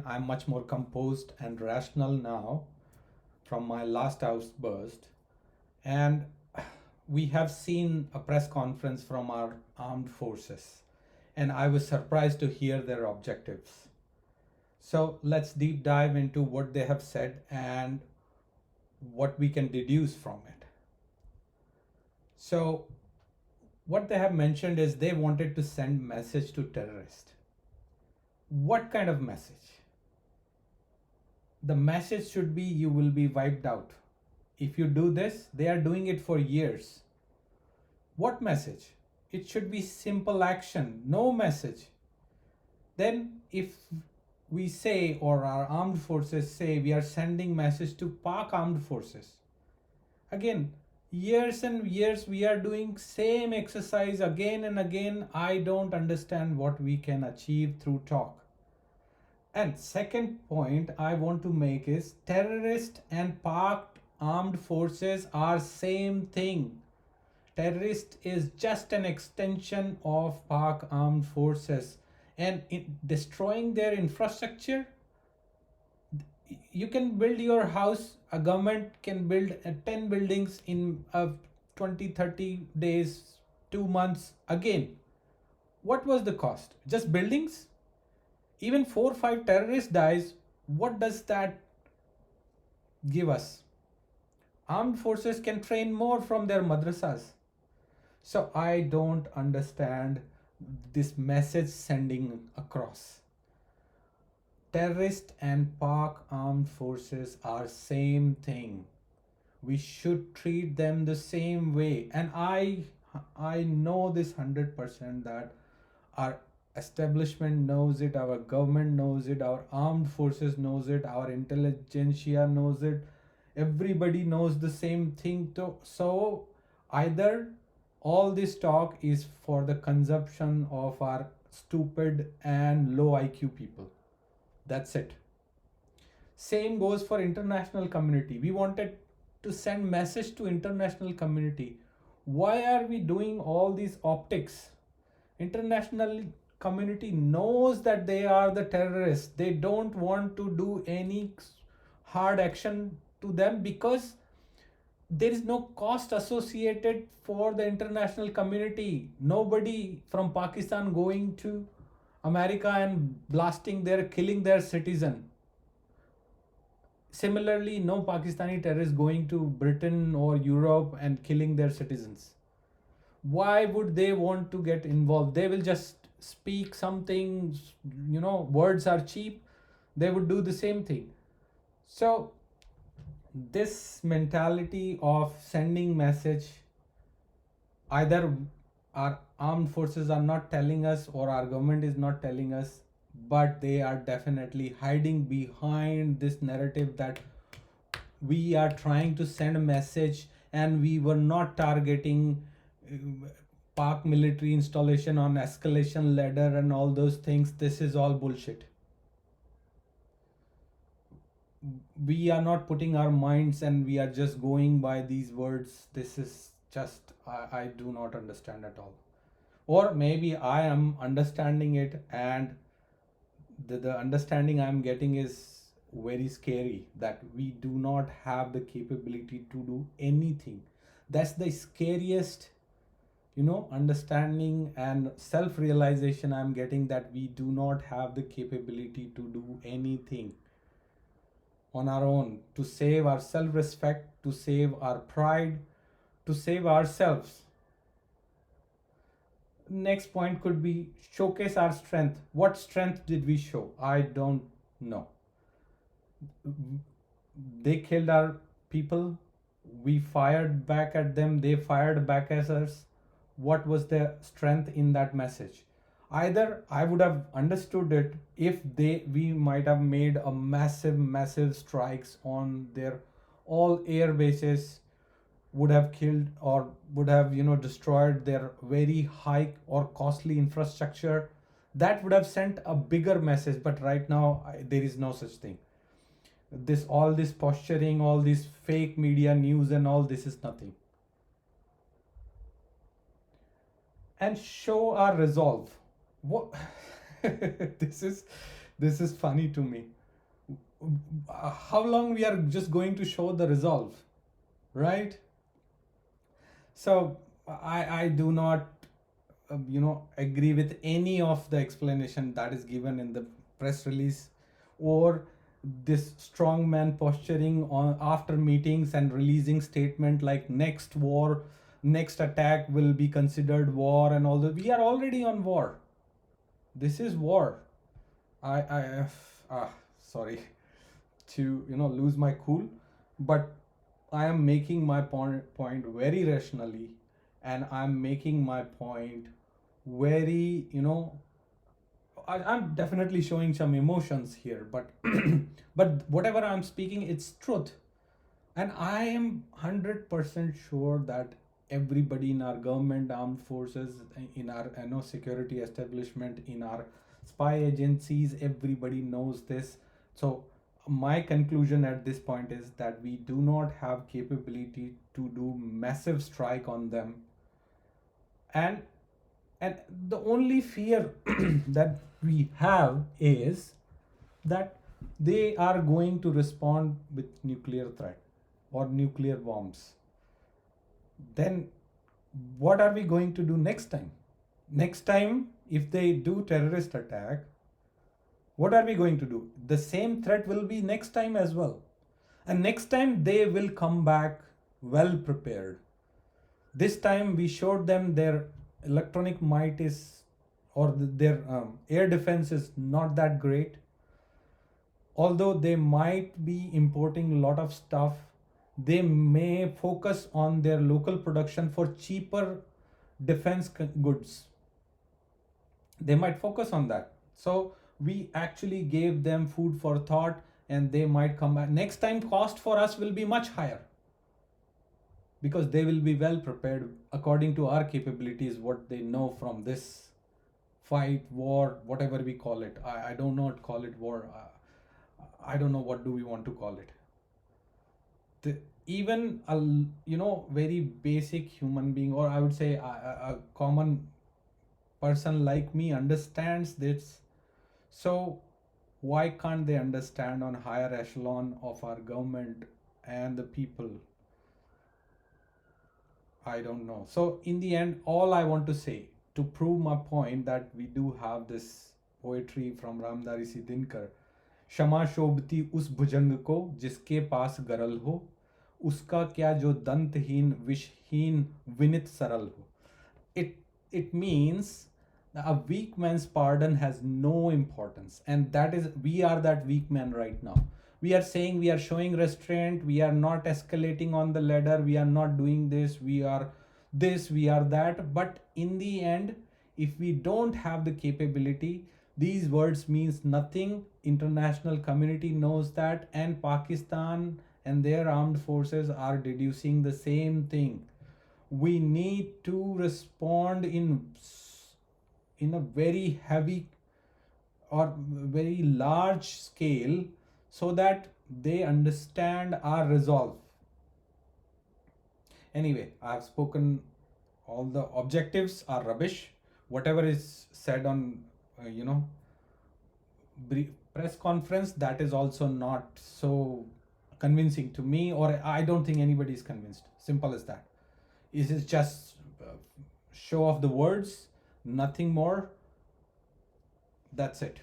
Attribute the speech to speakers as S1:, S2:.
S1: again, I'm much more composed and rational now from my last outburst. And we have seen a press conference from our armed forces, and I was surprised to hear their objectives. So let's deep dive into what they have said and what we can deduce from it. So what they have mentioned is they wanted to send message to terrorists. What kind of message? The message should be you will be wiped out. If you do this, they are doing it for years. What message? It should be simple action, no message. Then if we say, or our armed forces say, we are sending message to Pak armed forces. Again, years and years we are doing same exercise again and again. I don't understand what we can achieve through talk. And second point I want to make is terrorist and Pak armed forces are same thing. Terrorist is just an extension of Pak armed forces, and in destroying their infrastructure, you can build your house, a government can build 10 buildings in 20 30 days, 2 months. Again, what was the cost? Just buildings? Even 4 or 5 terrorists dies, what does that give us? Armed forces can train more from their madrasas. So I don't understand this message sending across. Terrorist and Pak armed forces are same thing. We should treat them the same way. And I know this 100% that our establishment knows it, our government knows it, our armed forces knows it, our intelligentsia knows it. Everybody knows the same thing. So either all this talk is for the consumption of our stupid and low IQ people. That's it. Same goes for international community. We wanted to send message to international community. Why are we doing all these optics? International community knows that they are the terrorists. They don't want to do any hard action to them because there is no cost associated for the international community. Nobody from Pakistan going to America and blasting their, killing their citizen. Similarly, no Pakistani terrorists going to Britain or Europe and killing their citizens. Why would they want to get involved? They will just speak something, words are cheap. They would do the same thing. So this mentality of sending message, either our armed forces are not telling us or our government is not telling us, but they are definitely hiding behind this narrative that we are trying to send a message and we were not targeting Pak military installation on escalation ladder and all those things. This is all bullshit. We are not putting our minds and we are just going by these words. This is just, I do not understand at all. Or maybe I am understanding it, and the understanding I'm getting is very scary, that we do not have the capability to do anything. That's the scariest, understanding and self-realization I'm getting, that we do not have the capability to do anything on our own to save our self-respect, to save our pride, to save ourselves. Next point could be showcase our strength. What strength did we show? I don't know. They killed our people. We fired back at them. They fired back at us. What was the strength in that message? Either I would have understood it if we might have made a massive strikes on their all air bases, would have killed or would have destroyed their very high or costly infrastructure. That would have sent a bigger message. But right now there is no such thing. All this posturing, all this fake media news and all this is nothing. And show our resolve. What? this This is funny to me. How long we are just going to show the resolve, right? So I do not agree with any of the explanation that is given in the press release, or this strongman posturing on after meetings and releasing statement like next war, next attack will be considered war, and all that. We are already on war. This is war. I sorry to lose my cool, but I am making my point very rationally, and I'm making my point very I'm definitely showing some emotions here, but but whatever I'm speaking, it's truth. And I am 100% sure that everybody in our government, armed forces, in our security establishment, in our spy agencies, everybody knows this. So my conclusion at this point is that we do not have capability to do massive strike on them. And and the only fear that we have is that they are going to respond with nuclear threat or nuclear bombs. Then what are we going to do next time? Next time, if they do terrorist attack, what are we going to do? The same threat will be next time as well. And next time they will come back well prepared. This time we showed them their electronic might is, or their air defense is not that great. Although they might be importing a lot of stuff, they may focus on their local production for cheaper defense goods. They might focus on that. So we actually gave them food for thought, and they might come back. Next time, cost for us will be much higher because they will be well prepared according to our capabilities, what they know from this fight, war, whatever we call it. I do not call it war. I don't know what do we want to call it. Even a very basic human being, or I would say a common person like me understands this. So why can't they understand on higher echelon of our government and the people? I don't know. So in the end, all I want to say to prove my point that we do have this poetry from Ramdarisi Dinkar. क्षमा शोभती उस भुजंग को जिसके पास गरल हो, उसका क्या जो दंतहीन विषहीन विनित सरल हो. It means a weak man's pardon has no importance, and that is, we are that weak man right now. We are saying, we are showing restraint, we are not escalating on the ladder, we are not doing this, we are this, we are that. But in the end, if we don't have the capability, these words means nothing. International community knows that, and Pakistan and their armed forces are deducing the same thing. We need to respond in a very heavy or very large scale, so that they understand our resolve. Anyway, I have spoken. All the objectives are rubbish. Whatever is said on press conference, that is also not so convincing to me, or I don't think anybody is convinced. Simple as that. It is just show of the words, nothing more. That's it.